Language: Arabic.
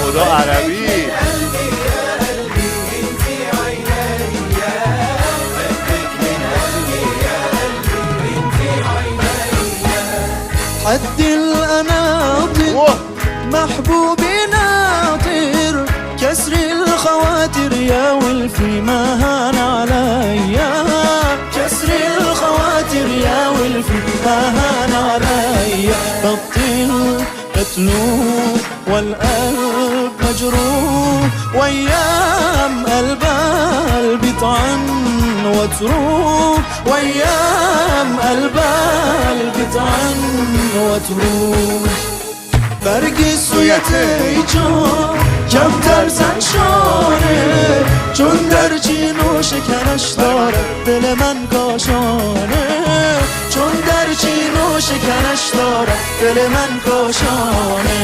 خدا عربی. حد الأناطر محبوبي ناطر، كسر الخواتر يا ولفي ما هان عليا، كسر الخواتر يا ولفي ما هان عليا. بطل قتلوه والقلب مجروح، وايام قلب بيطعن وتروح، وايام قلب بيطعن وتروح. برگی سوی تیجان کمتر زن شانه، چون در چین و شکنش داره دل من کاشانه، چون در چین و شکنش داره دل من کاشانه.